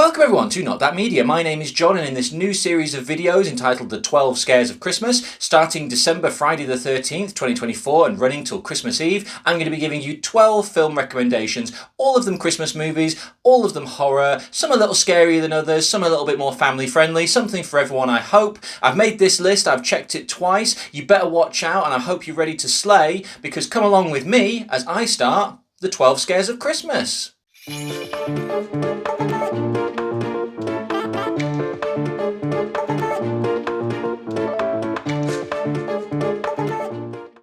Welcome everyone to Not That Media. My name is John, and in this new series of videos entitled The 12 Scares of Christmas, starting December Friday the 13th, 2024 and running till Christmas Eve, I'm going to be giving you 12 film recommendations, all of them Christmas movies, all of them horror, some a little scarier than others, some a little bit more family friendly, something for everyone I hope. I've made this list, I've checked it twice, you better watch out, and I hope you're ready to slay, because come along with me as I start The 12 Scares of Christmas.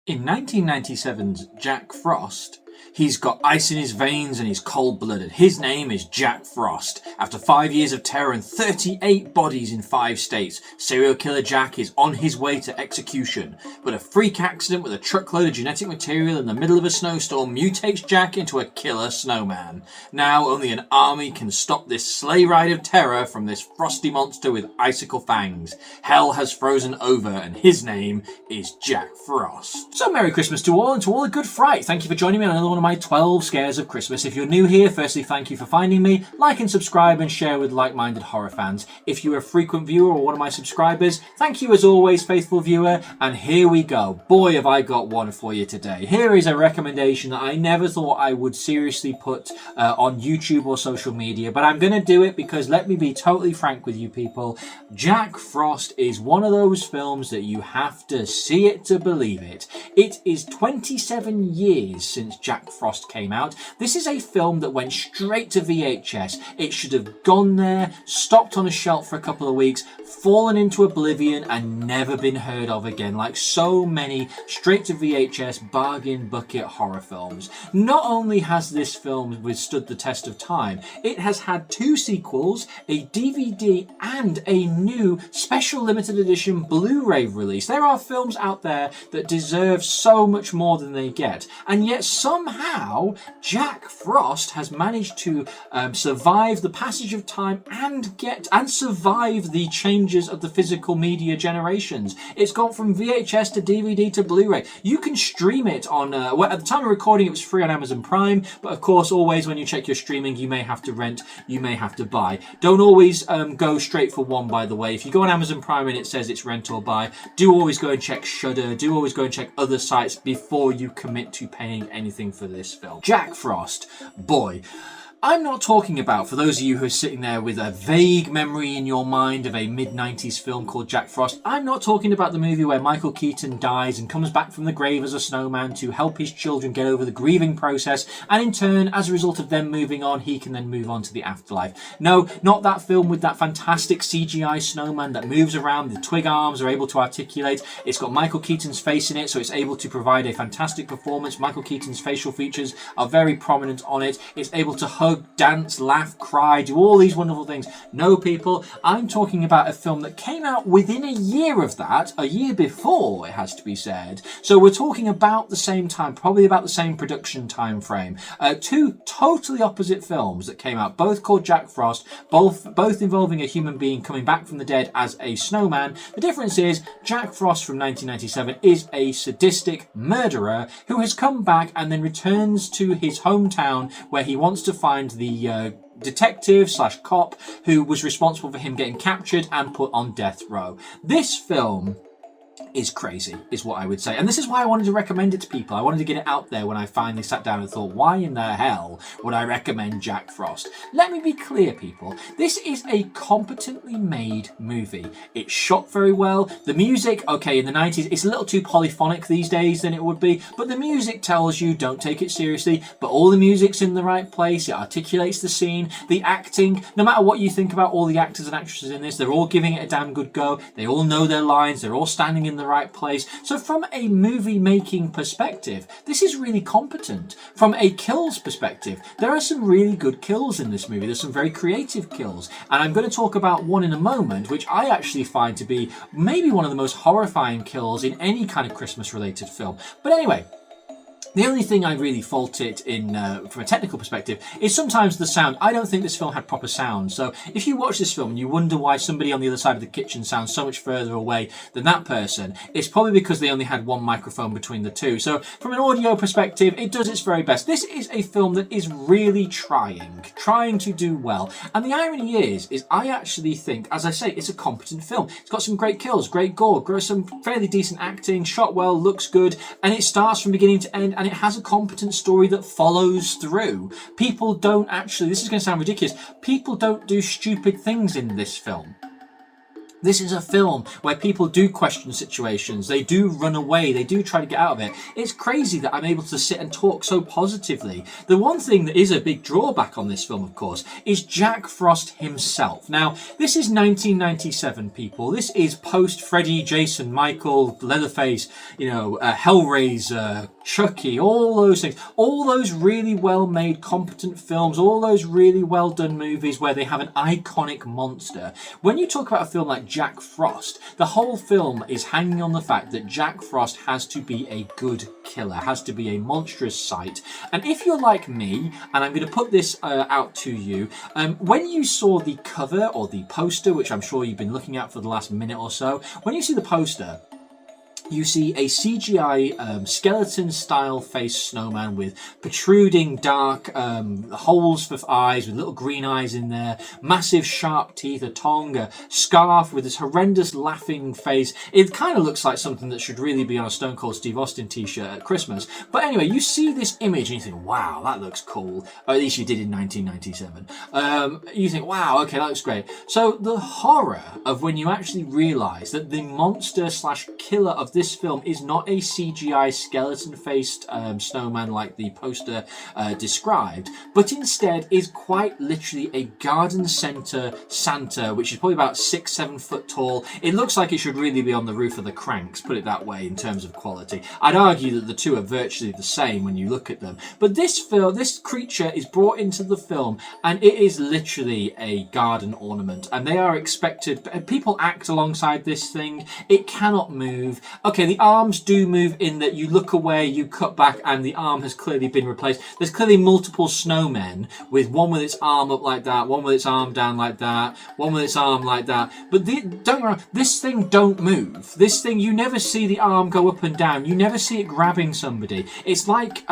In 1997's Jack Frost, he's got ice in his veins and he's cold-blooded. His name is Jack Frost. After 5 years of terror and 38 bodies in 5 states, serial killer Jack is on his way to execution. But a freak accident with a truckload of genetic material in the middle of a snowstorm mutates Jack into a killer snowman. Now only an army can stop this sleigh ride of terror from this frosty monster with icicle fangs. Hell has frozen over and his name is Jack Frost. So Merry Christmas to all, and to all a good fright. Thank you for joining me on another one of my 12 scares of Christmas. If you're new here, firstly thank you for finding me. Like and subscribe and share with like-minded horror fans. If you're a frequent viewer or one of my subscribers, thank you as always, faithful viewer. And here we go. Boy, have I got one for you today. Here is a recommendation that I never thought I would seriously put on YouTube or social media, but I'm going to do it because, let me be totally frank with you people, Jack Frost is one of those films that you have to see it to believe it. It is 27 years since Jack Frost came out. This is a film that went straight to VHS. It should have gone there, stopped on a shelf for a couple of weeks, fallen into oblivion and never been heard of again, like so many straight to VHS bargain bucket horror films. Not only has this film withstood the test of time, it has had 2 sequels, a DVD and a new special limited edition Blu-ray release. There are films out there that deserve so much more than they get, and yet somehow Jack Frost has managed to survive the passage of time and survive the changes of the physical media generations. It's gone from VHS to DVD to Blu-ray. You can stream it on well, at the time of recording it was free on Amazon Prime, but of course always when you check your streaming you may have to rent, you may have to buy. Don't always go straight for one, by the way. If you go on Amazon Prime and it says it's rent or buy, do always go and check Shudder, do always go and check other sites before you commit to paying anything for this film. Jack Frost, boy. I'm not talking about, for those of you who are sitting there with a vague memory in your mind of a mid-90s film called Jack Frost, I'm not talking about the movie where Michael Keaton dies and comes back from the grave as a snowman to help his children get over the grieving process, and in turn, as a result of them moving on, he can then move on to the afterlife. No, not that film with that fantastic CGI snowman that moves around, the twig arms are able to articulate. It's got Michael Keaton's face in it, so it's able to provide a fantastic performance. Michael Keaton's facial features are very prominent on it. It's able to hug, dance, laugh, cry, do all these wonderful things. No, people, I'm talking about a film that came out within a year of that, a year before, it has to be said. So we're talking about the same time, probably about the same production time frame. 2 totally opposite films that came out, both called Jack Frost, both involving a human being coming back from the dead as a snowman. The difference is Jack Frost from 1997 is a sadistic murderer who has come back and then returns to his hometown where he wants to find the detective / cop who was responsible for him getting captured and put on death row. This film is crazy, is what I would say. And this is why I wanted to recommend it to people. I wanted to get it out there when I finally sat down and thought, why in the hell would I recommend Jack Frost? Let me be clear, people. This is a competently made movie. It's shot very well. The music, okay, in the 90s, it's a little too polyphonic these days than it would be, but the music tells you don't take it seriously, but all the music's in the right place. It articulates the scene. The acting, no matter what you think about all the actors and actresses in this, they're all giving it a damn good go. They all know their lines. They're all standing in the right place. So from a movie making perspective, this is really competent. From a kills perspective, there are some really good kills in this movie. There's some very creative kills, and I'm going to talk about one in a moment which I actually find to be maybe one of the most horrifying kills in any kind of Christmas related film. But anyway, The only thing I really fault it in, from a technical perspective, is sometimes the sound. I don't think this film had proper sound. So if you watch this film and you wonder why somebody on the other side of the kitchen sounds so much further away than that person, it's probably because they only had one microphone between the two. So from an audio perspective, it does its very best. This is a film that is really trying to do well. And the irony is I actually think, as I say, it's a competent film. It's got some great kills, great gore, some fairly decent acting, shot well, looks good, and it starts from beginning to end, and it has a competent story that follows through. People don't actually, this is going to sound ridiculous, people don't do stupid things in this film. This is a film where people do question situations, they do run away, they do try to get out of it. It's crazy that I'm able to sit and talk so positively. The one thing that is a big drawback on this film, of course, is Jack Frost himself. Now, this is 1997, people. This is post Freddy, Jason, Michael, Leatherface, Hellraiser, Chucky, all those things. All those really well-made, competent films, all those really well-done movies where they have an iconic monster. When you talk about a film like Jack Frost, the whole film is hanging on the fact that Jack Frost has to be a good killer, has to be a monstrous sight. And if you're like me, and I'm going to put this out to you, when you saw the cover or the poster, which I'm sure you've been looking at for the last minute or so, when you see the poster, you see a CGI skeleton-style face snowman with protruding dark holes for eyes, with little green eyes in there, massive sharp teeth, a tongue, a scarf with this horrendous laughing face. It kind of looks like something that should really be on a Stone Cold Steve Austin t-shirt at Christmas. But anyway, you see this image and you think, wow, that looks cool. Or at least you did in 1997. You think, wow, okay, that looks great. So the horror of when you actually realise that the monster/killer of this film is not a CGI skeleton-faced snowman like the poster described, but instead is quite literally a garden centre Santa, which is probably about 6-7 foot tall. It looks like it should really be on the roof of the Cranks, put it that way, in terms of quality. I'd argue that the two are virtually the same when you look at them. But this creature is brought into the film, and it is literally a garden ornament, and they are expected. People act alongside this thing. It cannot move. Okay, the arms do move in that you look away, you cut back, and the arm has clearly been replaced. There's clearly multiple snowmen, with one with its arm up like that, one with its arm down like that, one with its arm like that. But don't get me wrong, this thing don't move. This thing, you never see the arm go up and down. You never see it grabbing somebody. It's like,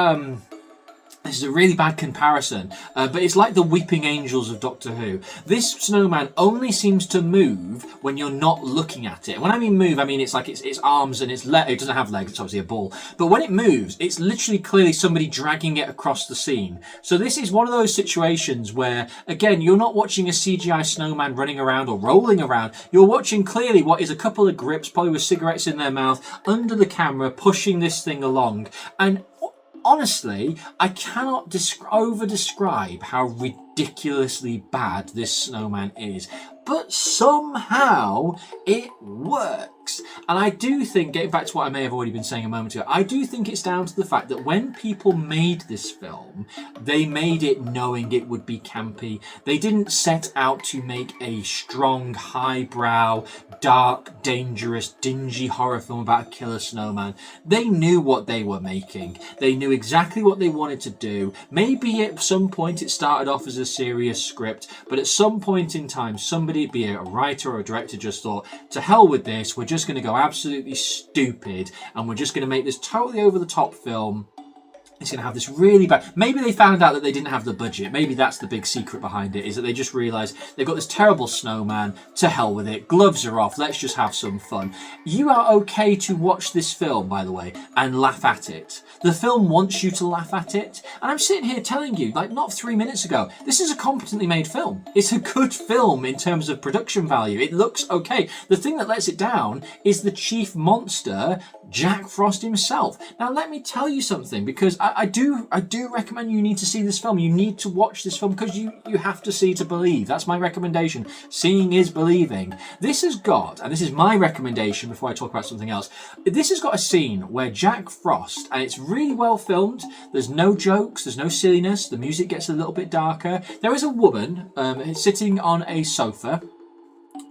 this is a really bad comparison, but it's like the weeping angels of Doctor Who. This snowman only seems to move when you're not looking at it. And when I mean move, I mean it's like its arms and its legs. It doesn't have legs, it's obviously a ball. But when it moves, it's literally clearly somebody dragging it across the scene. So this is one of those situations where, again, you're not watching a CGI snowman running around or rolling around. You're watching clearly what is a couple of grips, probably with cigarettes in their mouth, under the camera, pushing this thing along. And honestly, I cannot over-describe how ridiculously bad this snowman is. But somehow it works. And I do think, getting back to what I may have already been saying a moment ago, I do think it's down to the fact that when people made this film, they made it knowing it would be campy. They didn't set out to make a strong, highbrow, dark, dangerous, dingy horror film about a killer snowman. They knew what they were making. They knew exactly what they wanted to do. Maybe at some point it started off as a serious script, but at some point in time, somebody, be it a writer or a director, just thought, to hell with this, we're just going to go absolutely stupid and we're just going to make this totally over-the-top film. It's going to have this really bad... Maybe they found out that they didn't have the budget. Maybe that's the big secret behind it, is that they just realised they've got this terrible snowman, to hell with it, gloves are off, let's just have some fun. You are okay to watch this film, by the way, and laugh at it. The film wants you to laugh at it. And I'm sitting here telling you, like not 3 minutes ago, this is a competently made film. It's a good film in terms of production value. It looks okay. The thing that lets it down is the chief monster, Jack Frost himself. Now, let me tell you something, because I do recommend you need to see this film. You need to watch this film because you have to see to believe. That's my recommendation. Seeing is believing. This has got, and this is my recommendation before I talk about something else, this has got a scene where Jack Frost, and it's really well filmed, there's no jokes, there's no silliness, the music gets a little bit darker. There is a woman sitting on a sofa,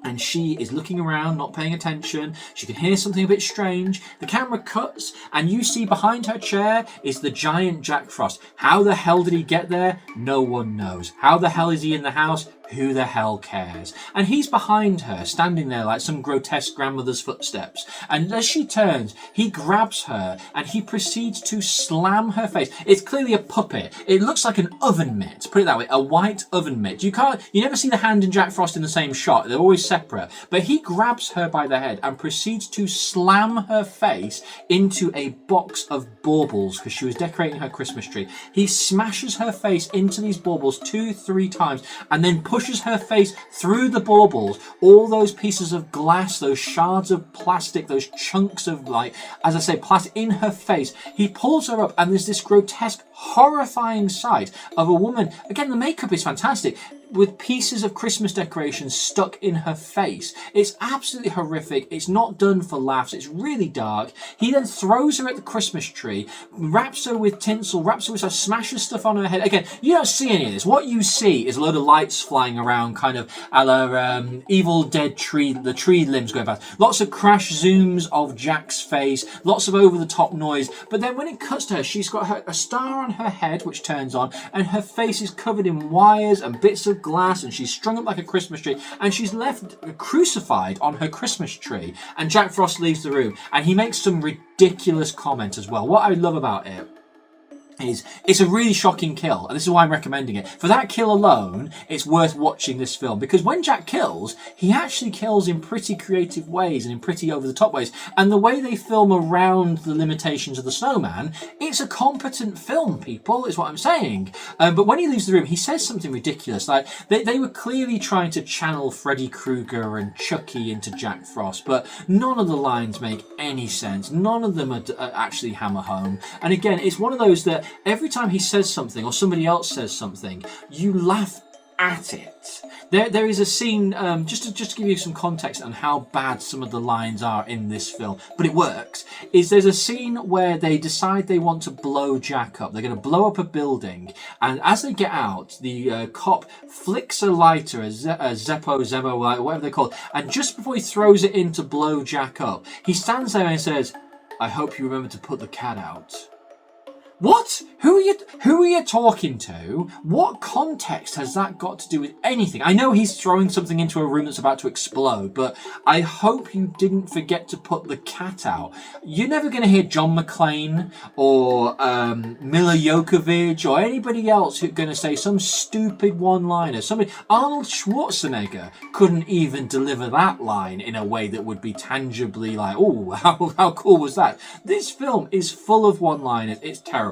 and she is looking around, not paying attention. She can hear something a bit strange. The camera cuts, and you see behind her chair is the giant Jack Frost. How the hell did he get there? No one knows. How the hell is he in the house? Who the hell cares? And he's behind her, standing there like some grotesque grandmother's footsteps. And as she turns, he grabs her and he proceeds to slam her face. It's clearly a puppet. It looks like an oven mitt, put it that way, a white oven mitt. You never see the hand and Jack Frost in the same shot. They're always separate. But he grabs her by the head and proceeds to slam her face into a box of baubles because she was decorating her Christmas tree. He smashes her face into these baubles 2-3 times and then pushes her face through the baubles, all those pieces of glass, those shards of plastic, those chunks of, like, as I say, plastic in her face. He pulls her up and there's this grotesque, horrifying sight of a woman. Again, the makeup is fantastic, with pieces of Christmas decorations stuck in her face. It's absolutely horrific. It's not done for laughs. It's really dark. He then throws her at the Christmas tree, wraps her with tinsel, wraps her with stuff, smashes stuff on her head. Again, you don't see any of this. What you see is a load of lights flying around, kind of a la Evil Dead tree, the tree limbs going past. Lots of crash zooms of Jack's face, lots of over-the-top noise. But then when it cuts to her, she's got a star on her head, which turns on, and her face is covered in wires and bits of glass, and she's strung up like a Christmas tree, and she's left crucified on her Christmas tree. And Jack Frost leaves the room, and he makes some ridiculous comment as well. What I love about it is it's a really shocking kill, and this is why I'm recommending it. For that kill alone, it's worth watching this film, because when Jack kills, he actually kills in pretty creative ways and in pretty over-the-top ways, and the way they film around the limitations of the snowman, it's a competent film, people, is what I'm saying. But when he leaves the room, he says something ridiculous. Like, they were clearly trying to channel Freddy Krueger and Chucky into Jack Frost, but none of the lines make any sense. None of them are actually hammer home. And again, it's one of those that every time he says something or somebody else says something, you laugh at it. There is a scene, just to give you some context on how bad some of the lines are in this film, but it works, is there's a scene where they decide they want to blow Jack up. They're going to blow up a building, and as they get out, the cop flicks a lighter, a Zemo, whatever they're called, and just before he throws it in to blow Jack up, he stands there and says, "I hope you remember to put the cat out." What? Who are you talking to? What context has that got to do with anything? I know he's throwing something into a room that's about to explode, but I hope you didn't forget to put the cat out. You're never going to hear John McClane or Mila Jokovic or anybody else who's going to say some stupid one-liner. Arnold Schwarzenegger couldn't even deliver that line in a way that would be tangibly like, oh, how cool was that? This film is full of one-liners. It's terrible.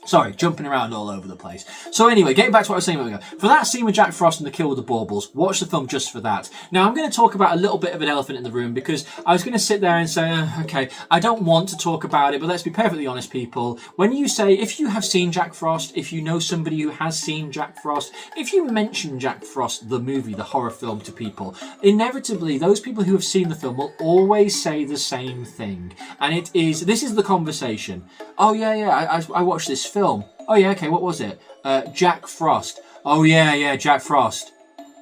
Sorry, jumping around all over the place. So anyway, getting back to what I was saying a moment ago. For that scene with Jack Frost and the kill with the baubles, watch the film just for that. Now, I'm going to talk about a little bit of an elephant in the room, because I was going to sit there and say, okay, I don't want to talk about it, but let's be perfectly honest, people. When you say, if you have seen Jack Frost, if you know somebody who has seen Jack Frost, if you mention Jack Frost, the movie, the horror film, to people, inevitably, those people who have seen the film will always say the same thing. And this is the conversation. Oh, yeah, I watched this film. Oh, yeah, okay, what was it? Jack Frost. Oh, yeah, Jack Frost.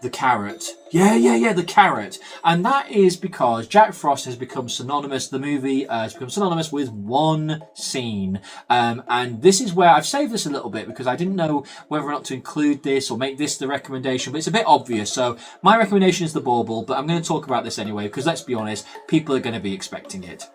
The carrot. Yeah, the carrot. And that is because Jack Frost has become synonymous, the movie has become synonymous with one scene. And this is where I've saved this a little bit, because I didn't know whether or not to include this or make this the recommendation, but it's a bit obvious. So my recommendation is the bauble, but I'm going to talk about this anyway, because let's be honest, people are going to be expecting it.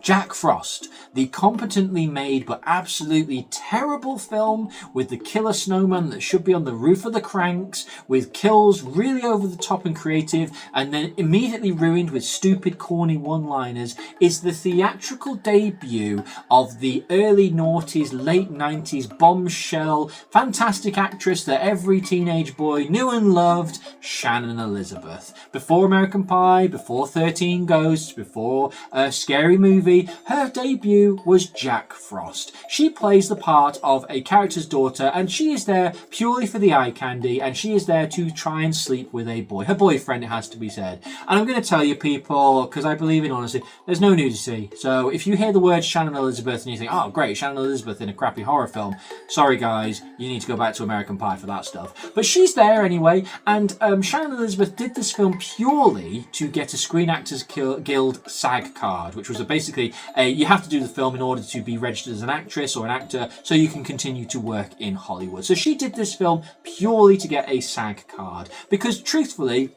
Jack Frost, the competently made but absolutely terrible film with the killer snowman that should be on the roof of the Cranks, with kills really over the top and creative, and then immediately ruined with stupid, corny one-liners, is the theatrical debut of the early noughties, late 90s bombshell, fantastic actress that every teenage boy knew and loved, Shannon Elizabeth. Before American Pie, before 13 Ghosts, before Scary Movie, movie, her debut was Jack Frost. She plays the part of a character's daughter, and she is there purely for the eye candy, and she is there to try and sleep with a boy. Her boyfriend, it has to be said. And I'm going to tell you, people, because I believe in honesty, there's no nudity. So if you hear the word Shannon Elizabeth and you think, oh great, Shannon Elizabeth in a crappy horror film, sorry guys, you need to go back to American Pie for that stuff. But she's there anyway, and Shannon Elizabeth did this film purely to get a Screen Actors Guild SAG card, which was basically you have to do the film in order to be registered as an actress or an actor so you can continue to work in Hollywood. So she did this film purely to get a SAG card, because truthfully,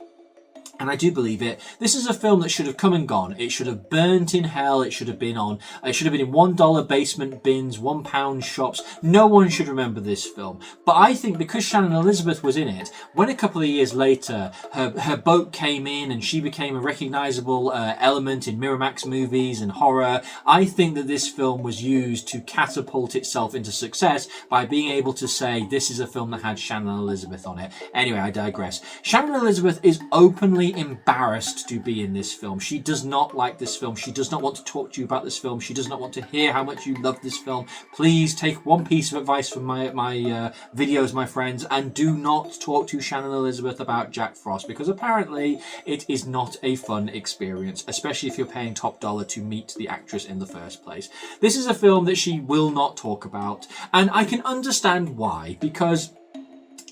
and I do believe it, this is a film that should have come and gone. It should have burnt in hell. It should have been in $1 basement bins, £1 shops. No one should remember this film. But I think because Shannon Elizabeth was in it, when a couple of years later her boat came in and she became a recognisable element in Miramax movies and horror, I think that this film was used to catapult itself into success by being able to say this is a film that had Shannon Elizabeth on it. Anyway, I digress. Shannon Elizabeth is openly embarrassed to be in this film. She does not like this film. She does not want to talk to you about this film. She does not want to hear how much you love this film. Please take one piece of advice from my videos, my friends, and do not talk to Shannon Elizabeth about Jack Frost, because apparently it is not a fun experience, especially if you're paying top dollar to meet the actress in the first place. This is a film that she will not talk about, and I can understand why, because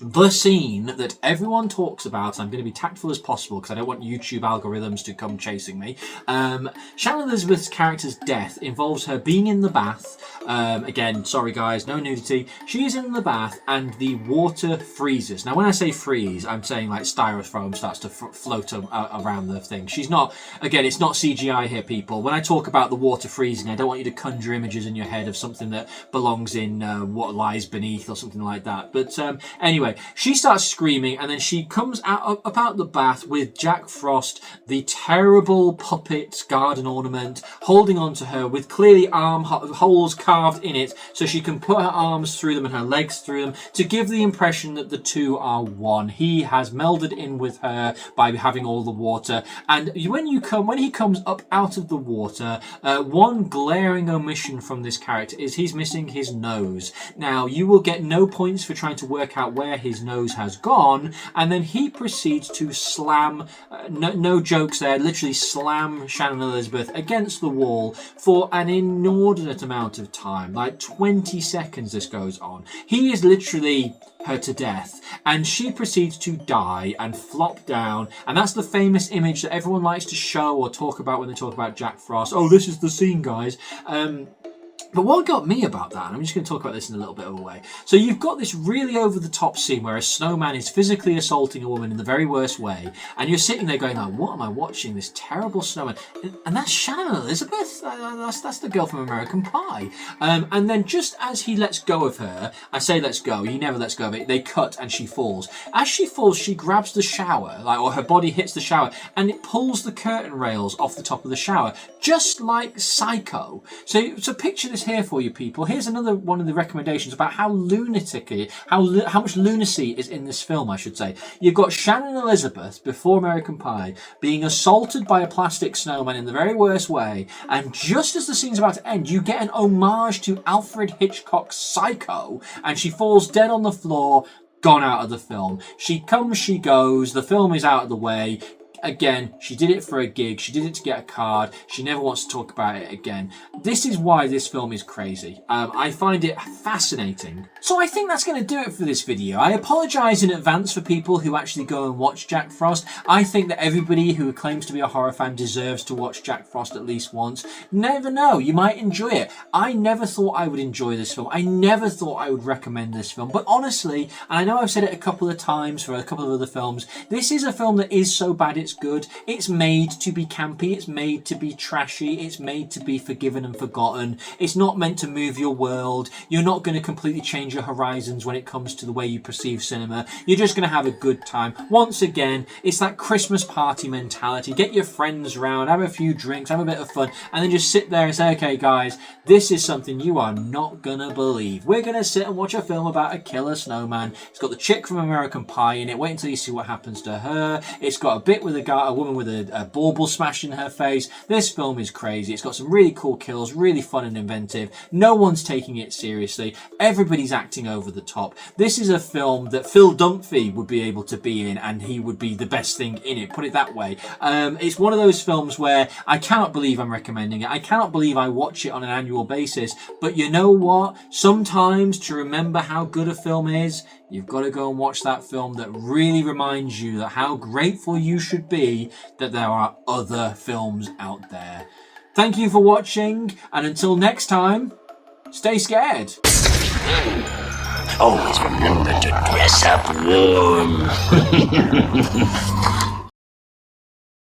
the scene that everyone talks about, I'm going to be tactful as possible because I don't want YouTube algorithms to come chasing me. Shannon Elizabeth's character's death involves her being in the bath. Again, sorry guys, no nudity. She is in the bath and the water freezes. Now when I say freeze, I'm saying like styrofoam starts to float around the thing. She's not, again, it's not CGI here, people. When I talk about the water freezing, I don't want you to conjure images in your head of something that belongs in What Lies Beneath or something like that. But anyway, she starts screaming and then she comes out about the bath with Jack Frost, the terrible puppet garden ornament, holding onto her with clearly arm holes carved in it so she can put her arms through them and her legs through them to give the impression that the two are one. He has melded in with her by having all the water, and when he comes up out of the water, one glaring omission from this character is he's missing his nose. Now you will get no points for trying to work out where his nose has gone, and then he proceeds to slam, no jokes there, literally slam Shannon Elizabeth against the wall for an inordinate amount of time, like 20 seconds this goes on. He is literally her to death, and she proceeds to die and flop down, and that's the famous image that everyone likes to show or talk about when they talk about Jack Frost. Oh, this is the scene, guys. But what got me about that, and I'm just going to talk about this in a little bit of a way. So you've got this really over-the-top scene where a snowman is physically assaulting a woman in the very worst way, and you're sitting there going, like, what am I watching? This terrible snowman. And that's Shannon Elizabeth? That's the girl from American Pie. And then just as he lets go of her, I say let's go, he never lets go of it, they cut and she falls. As she falls, she grabs the shower, or her body hits the shower, and it pulls the curtain rails off the top of the shower, just like Psycho. So picture this here for you, people. Here's another one of the recommendations about how lunatic, how much lunacy is in this film, I should say. You've got Shannon Elizabeth, before American Pie, being assaulted by a plastic snowman in the very worst way, and just as the scene's about to end, you get an homage to Alfred Hitchcock's Psycho, and she falls dead on the floor, gone out of the film. She comes, she goes, the film is out of the way. Again, she did it for a gig. She did it to get a card. She never wants to talk about it again. This is why this film is crazy. I find it fascinating. So I think that's going to do it for this video. I apologise in advance for people who actually go and watch Jack Frost. I think that everybody who claims to be a horror fan deserves to watch Jack Frost at least once. Never know, you might enjoy it. I never thought I would enjoy this film. I never thought I would recommend this film. But honestly, and I know I've said it a couple of times for a couple of other films, this is a film that is so bad it's good. It's made to be campy, it's made to be trashy, it's made to be forgiven and forgotten. It's not meant to move your world. You're not going to completely change your horizons when it comes to the way you perceive cinema. You're just going to have a good time. Once again, it's that Christmas party mentality. Get your friends round, have a few drinks, have a bit of fun, and then just sit there and say, okay guys, this is something you are not going to believe. We're going to sit and watch a film about a killer snowman. It's got the chick from American Pie in it. Wait until you see what happens to her. It's got a bit with a woman with a bauble smashing her face. This film is crazy. It's got some really cool kills, really fun and inventive. No one's taking it seriously. Everybody's acting over the top. This is a film that Phil Dunphy would be able to be in, and he would be the best thing in it. Put it that way. It's one of those films where I cannot believe I'm recommending it. I cannot believe I watch it on an annual basis. But you know what? Sometimes to remember how good a film is, you've got to go and watch that film that really reminds you that how grateful you should be that there are other films out there. Thank you for watching, and until next time, stay scared. Always remember to dress up warm.